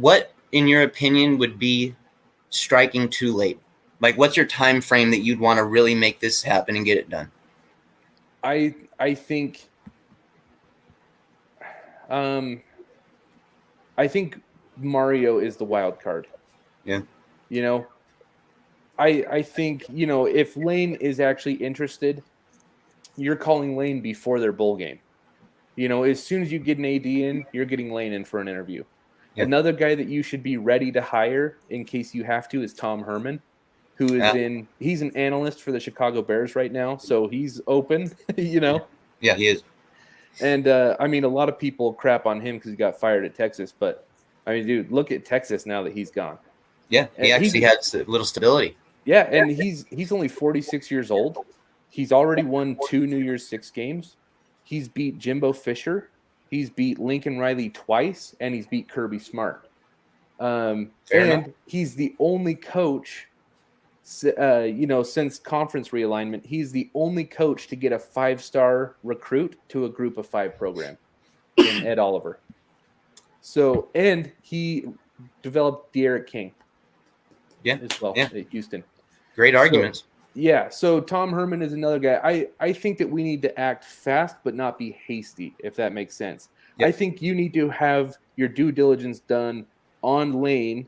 what, in your opinion, would be striking too late? Like, what's your time frame that you'd want to really make this happen and get it done? I think Mario is the wild card. Yeah. I think, if Lane is actually interested, you're calling Lane before their bowl game. As soon as you get an AD in, you're getting Lane in for an interview. Yep. Another guy that you should be ready to hire in case you have to is Tom Herman, who is he's an analyst for the Chicago Bears right now. So he's open, Yeah, he is. And a lot of people crap on him because he got fired at Texas. But dude, look at Texas now that he's gone. Yeah, he actually has a little stability. Yeah, and he's only 46 years old. He's already won 2 New Year's Six games. He's beat Jimbo Fisher. He's beat Lincoln Riley twice, and he's beat Kirby Smart. And he's the only coach, since conference realignment, he's the only coach to get a 5-star recruit to a group of 5 program in Ed Oliver. So, and he developed De'Aaron King. Yeah, as well at Houston. Great arguments. So Tom Herman is another guy. I think that we need to act fast but not be hasty, if that makes sense. Yep. I think you need to have your due diligence done on Lane,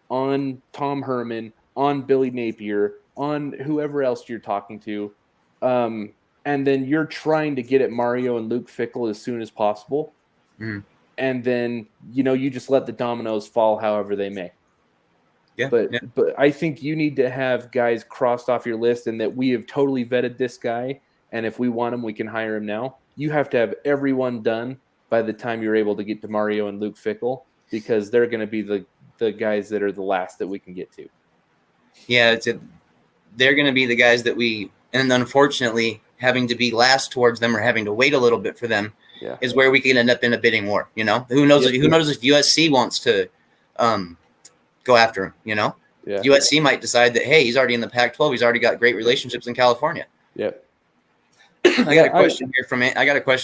on Tom Herman, on Billy Napier, on whoever else you're talking to. And then you're trying to get at Mario and Luke Fickell as soon as possible. Mm. And then, you just let the dominoes fall however they may. Yeah, but I think you need to have guys crossed off your list and that we have totally vetted this guy. And if we want him, we can hire him now. You have to have everyone done by the time you're able to get to Mario and Luke Fickell, because they're going to be the guys that are the last that we can get to. Yeah, they're going to be the guys that and unfortunately, having to be last towards them or having to wait a little bit for them is where we can end up in a bidding war. Who knows? Who knows if USC wants to go after him? Yeah. USC might decide that, hey, he's already in the Pac-12. He's already got great relationships in California. Yep. I got a question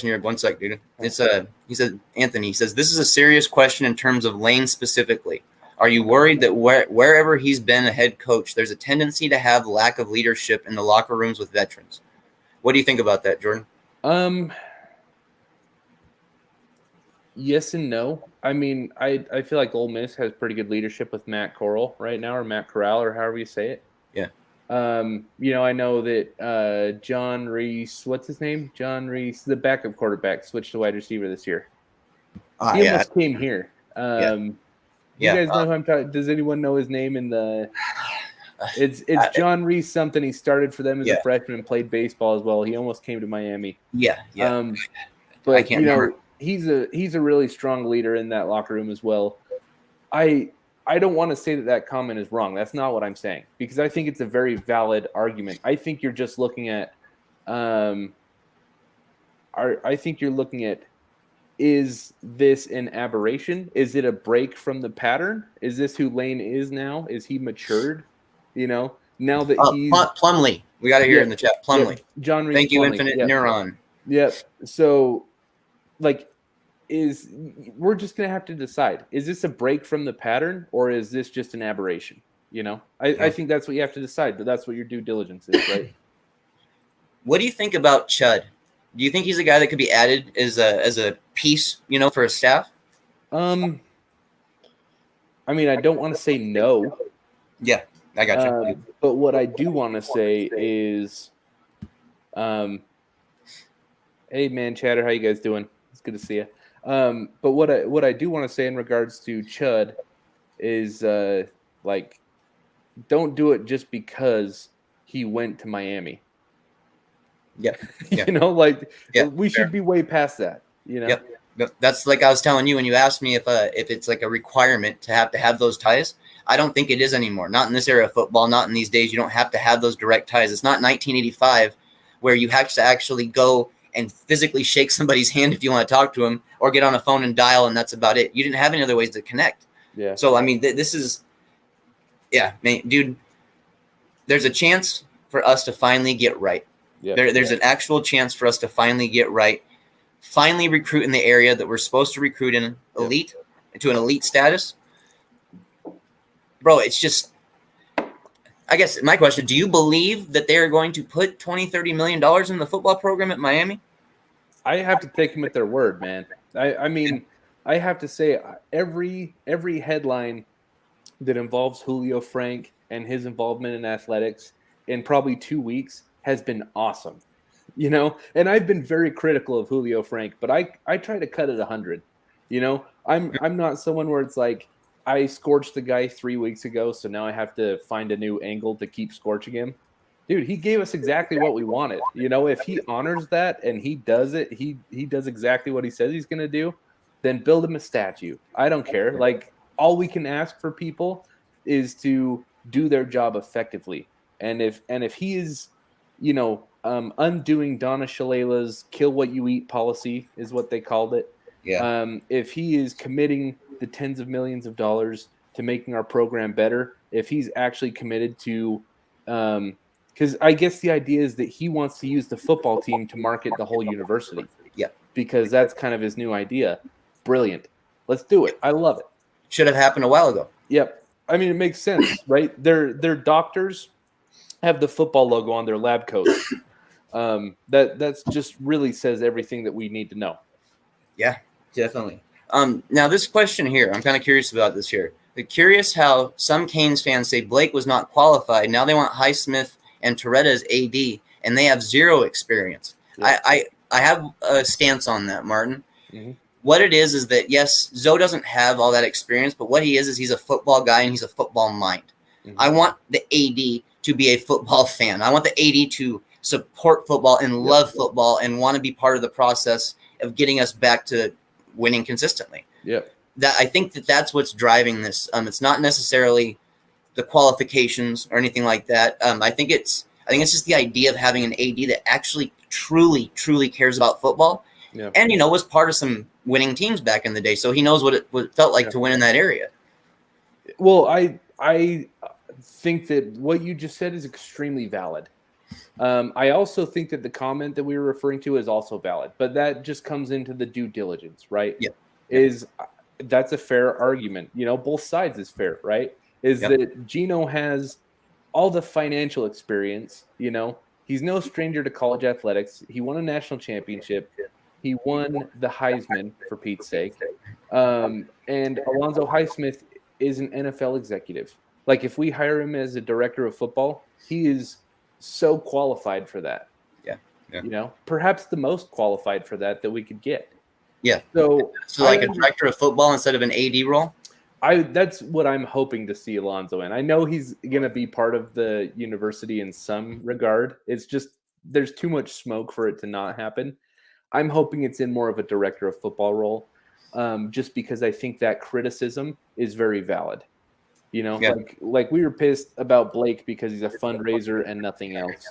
here. 1 sec, dude. It's he said, Anthony says, this is a serious question in terms of Lane specifically. Are you worried that wherever he's been a head coach, there's a tendency to have lack of leadership in the locker rooms with veterans? What do you think about that, Jordan? Yes and no. I feel like Ole Miss has pretty good leadership with Matt Corral right now, or Matt Corral, or however you say it. Yeah. I know that John Reese, what's his name? John Reese, the backup quarterback, switched to wide receiver this year. He almost came here. You guys know who I'm talking? Does anyone know his name in the? It's John Reese something. He started for them as a freshman and played baseball as well. He almost came to Miami. Yeah. But I can't remember. He's a really strong leader in that locker room as well. I don't want to say that comment is wrong. That's not what I'm saying, because I think it's a very valid argument. I think you're just looking at is this an aberration? Is it a break from the pattern? Is this who Lane is now? Is he matured? Now that he's Plumlee. We got to hear in the chat. Plumlee. Yeah, John Reese. Thank you, Plumlee. Infinite Neuron. Yep. So, we're just going to have to decide, is this a break from the pattern or is this just an aberration? I think that's what you have to decide, but that's what your due diligence is, right? What do you think about Chud? Do you think he's a guy that could be added as a piece, for a staff? I don't want to say no. Yeah, I got you. But what I do want to say is, hey man, Chatter, how you guys doing? It's good to see you. But what I do want to say in regards to Chud is don't do it just because he went to Miami. Yeah. We should be way past that. Yep. That's like I was telling you when you asked me if it's like a requirement to have those ties. I don't think it is anymore. Not in this era of football. Not in these days. You don't have to have those direct ties. It's not 1985 where you have to actually go and physically shake somebody's hand if you want to talk to them, or get on a phone and dial, and that's about it. You didn't have any other ways to connect. Yeah. So, this is – man, dude, there's a chance for us to finally get right. Yeah. There's an actual chance for us to finally get right, finally recruit in the area that we're supposed to recruit in to an elite status. bro, it's just, I guess my question, do you believe that they're going to put $20-30 million in the football program at Miami? I have to take them at their word, man. I mean, I have to say every headline that involves Julio Frank and his involvement in athletics in probably 2 weeks has been awesome. You know, and I've been very critical of Julio Frank, but I try to cut it 100. You know, I'm not someone where it's like I scorched the guy 3 weeks ago, so now I have to find a new angle to keep scorching him. Dude, he gave us exactly what we wanted. You know, if he honors that and he does it, he does exactly what he says he's going to do, then build him a statue. I don't care. Like, all we can ask for people is to do their job effectively. And if he is, you know, undoing Donna Shalala's "kill what you eat" policy is what they called it. Yeah. If he is committing the tens of millions of dollars to making our program better, if he's actually committed to, because I guess the idea is that he wants to use the football team to market the whole university. Yeah. Because that's kind of his new idea. Brilliant. Let's do it. I love it. Should have happened a while ago. Yep. I mean, it makes sense, right? Their doctors have the football logo on their lab coats. That's just really says everything that we need to know. Yeah, definitely. Now this question here, I'm kind of curious about this here. They're curious how some Canes fans say Blake was not qualified. Now they want Highsmith and Toretta as AD, and they have zero experience. Yeah. I have a stance on that, Martin. Mm-hmm. What it is that, yes, Zoe doesn't have all that experience, but what he is he's a football guy and he's a football mind. Mm-hmm. I want the AD to be a football fan. I want the AD to support football and love football and want to be part of the process of getting us back to winning consistently. Yep. That I think that's what's driving this. It's not necessarily the qualifications or anything like that. I think it's just the idea of having an AD that actually truly cares about football. Yep. And, you know, was part of some winning teams back in the day. So he knows what it felt like to win in that area. Well, I think that what you just said is extremely valid. I also think that the comment that we were referring to is also valid, but that just comes into the due diligence, right? Yeah. That's a fair argument. You know, both sides is fair, right? That Gino has all the financial experience. You know, he's no stranger to college athletics. He won a national championship. He won the Heisman, for Pete's sake. And Alonzo Highsmith is an NFL executive. Like, if we hire him as a director of football, he is so qualified for that. Yeah. You know, perhaps the most qualified for that we could get. Yeah. So like a director of football instead of an AD role? That's what I'm hoping to see Alonzo in. I know he's going to be part of the university in some regard. It's just there's too much smoke for it to not happen. I'm hoping it's in more of a director of football role, just because I think that criticism is very valid. You know, like we were pissed about Blake because he's a fundraiser and nothing else.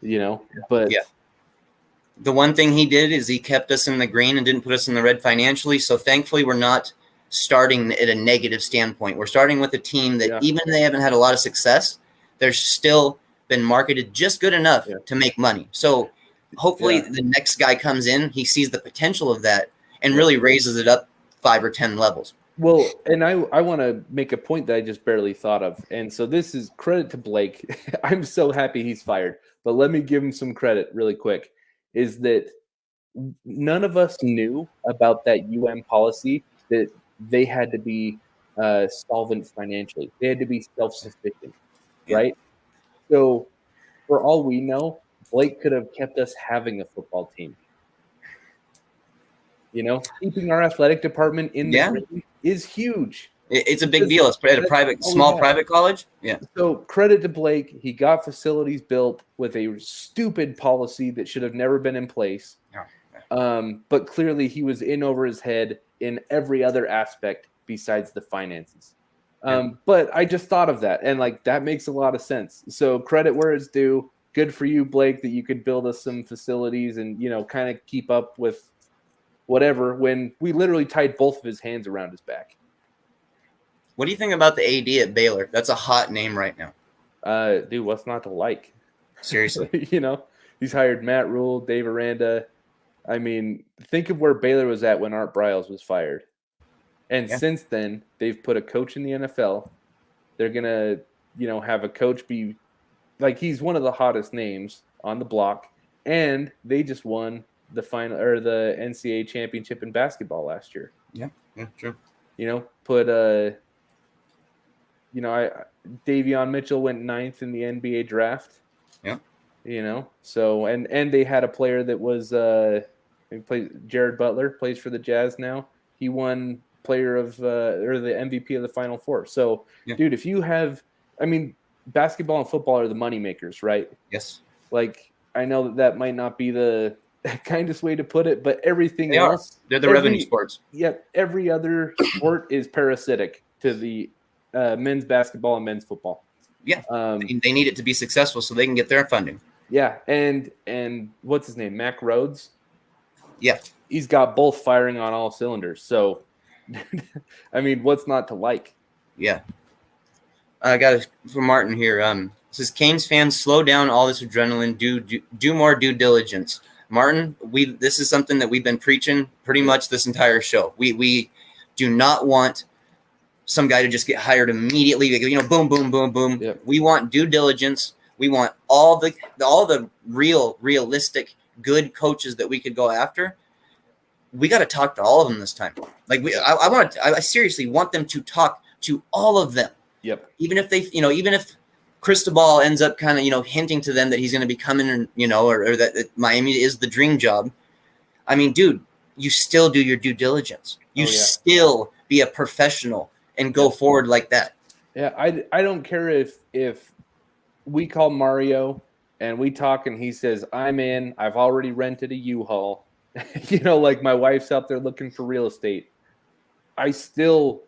You know, but the one thing he did is he kept us in the green and didn't put us in the red financially. So thankfully, we're not starting at a negative standpoint. We're starting with a team that even they haven't had a lot of success, they're still been marketed just good enough to make money. So hopefully the next guy comes in, he sees the potential of that and really raises it up 5 or 10 levels. Well, and I want to make a point that I just barely thought of. And so this is credit to Blake. I'm so happy he's fired. But let me give him some credit really quick, is that none of us knew about that policy that they had to be solvent financially. They had to be self-sufficient, right? So for all we know, Blake could have kept us having a football team. You know, keeping our athletic department in the ring is huge. It's a big deal. It's at a small private college. Yeah. So credit to Blake. He got facilities built with a stupid policy that should have never been in place. But clearly he was in over his head in every other aspect besides the finances. But I just thought of that, and like that makes a lot of sense. So credit where it's due. Good for you, Blake, that you could build us some facilities and, you know, kind of keep up with whatever when we literally tied both of his hands around his back. What do you think about the AD at Baylor? That's a hot name right now. Dude, what's not to like? Seriously. You know, he's hired Matt Rule, Dave Aranda. I mean, think of where Baylor was at when Art Briles was fired. And since then, they've put a coach in the NFL. They're going to, have a coach be like he's one of the hottest names on the block, and they just won the final or the NCAA championship in basketball last year. Yeah, true. Put Davion Mitchell went 9th in the NBA draft. Yeah. So and they had a player that was Jared Butler plays for the Jazz now. He won player of or the MVP of the Final Four. So, dude, if you have, basketball and football are the money makers, right? Yes. Like, I know that might not be the kindest way to put it, but everything else, they're the revenue sports. Yep. Every other sport is parasitic to the men's basketball and men's football. Yeah. They need it to be successful so they can get their funding. Yeah. And what's his name? Mack Rhoades. Yeah. He's got both firing on all cylinders. So, what's not to like? Yeah. I got it from Martin here. It says, Canes fans, slow down all this adrenaline. Do more due diligence. Martin, this is something that we've been preaching pretty much this entire show. We do not want some guy to just get hired immediately. Boom, boom, boom, boom. Yep. We want due diligence. We want all the realistic, good coaches that we could go after. We got to talk to all of them this time. Like I seriously want them to talk to all of them. Yep. Even if even if Cristobal ends up kind of, hinting to them that he's going to be coming, or that Miami is the dream job. Dude, you still do your due diligence. You still be a professional and go forward like that. Yeah, I don't care if we call Mario and we talk and he says, I'm in, I've already rented a U-Haul. Like my wife's out there looking for real estate. I still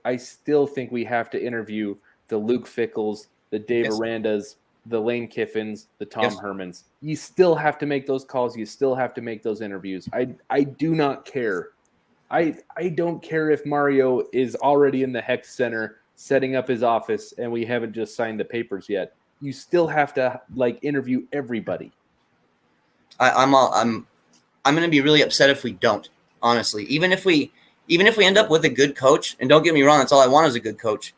think we have to interview the Luke Fickles, the Dave Arandas, the Lane Kiffins, the Tom Hermans. You still have to make those calls. You still have to make those interviews. I do not care. I don't care if Mario is already in the Hex Center setting up his office and we haven't just signed the papers yet. You still have to interview everybody. I'm going to be really upset if we don't, honestly. Even if we end up with a good coach, and don't get me wrong, that's all I want is a good coach.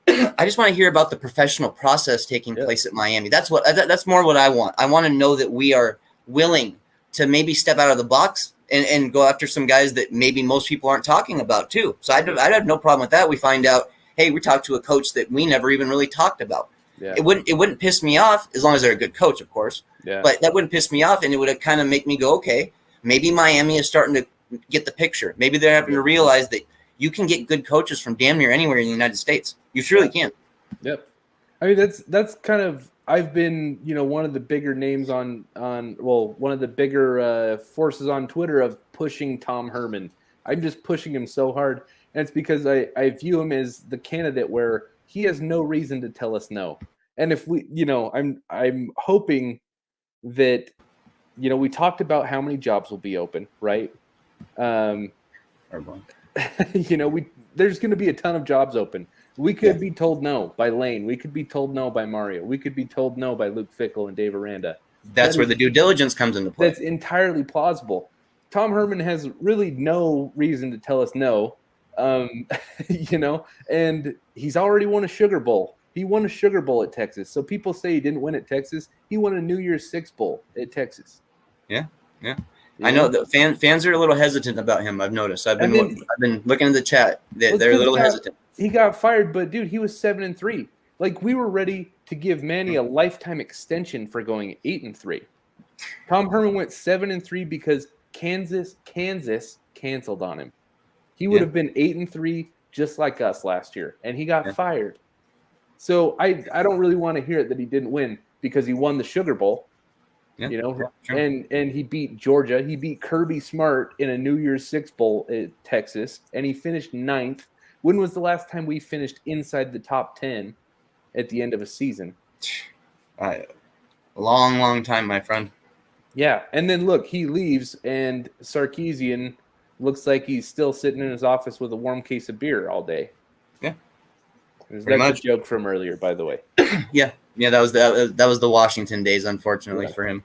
I just want to hear about the professional process taking place at Miami. That's more what I want. I want to know that we are willing to maybe step out of the box and go after some guys that maybe most people aren't talking about too. So I'd have no problem with that. We find out, hey, we talked to a coach that we never even really talked about. Yeah. It wouldn't piss me off as long as they're a good coach, of course. Yeah. But that wouldn't piss me off, and it would kind of make me go, okay, maybe Miami is starting to get the picture. Maybe they're having to realize that you can get good coaches from damn near anywhere in the United States. You surely can. Yep. That's kind of, I've been, one of the bigger names one of the bigger forces on Twitter of pushing Tom Herman. I'm just pushing him so hard. And it's because I view him as the candidate where he has no reason to tell us no. And if we, I'm hoping that, we talked about how many jobs will be open, right? There's going to be a ton of jobs open. We could be told no by Lane. We could be told no by Mario. We could be told no by Luke Fickle and Dave Aranda. That's where the due diligence comes into play. That's entirely plausible. Tom Herman has really no reason to tell us no, and he's already won a Sugar Bowl. He won a Sugar Bowl at Texas. So people say he didn't win at Texas. He won a New Year's Six Bowl at Texas. Yeah. I know that fans are a little hesitant about him. I've noticed. I've been looking at the chat. They're a little hesitant. He got fired, but dude, he was 7-3. Like we were ready to give Manny a lifetime extension for going 8-3. Tom Herman went 7-3 because Kansas canceled on him. He would have been 8-3 just like us last year, and he got fired. So I don't really want to hear it that he didn't win because he won the Sugar Bowl. Yeah, and he beat Georgia. He beat Kirby Smart in a New Year's Six Bowl at Texas, and he finished 9th. When was the last time we finished inside the top 10 at the end of a season? A long time, my friend. Yeah, and then look, he leaves, and Sarkisian looks like he's still sitting in his office with a warm case of beer all day. Yeah, that's a joke from earlier, by the way. Yeah, that was the Washington days, unfortunately for him.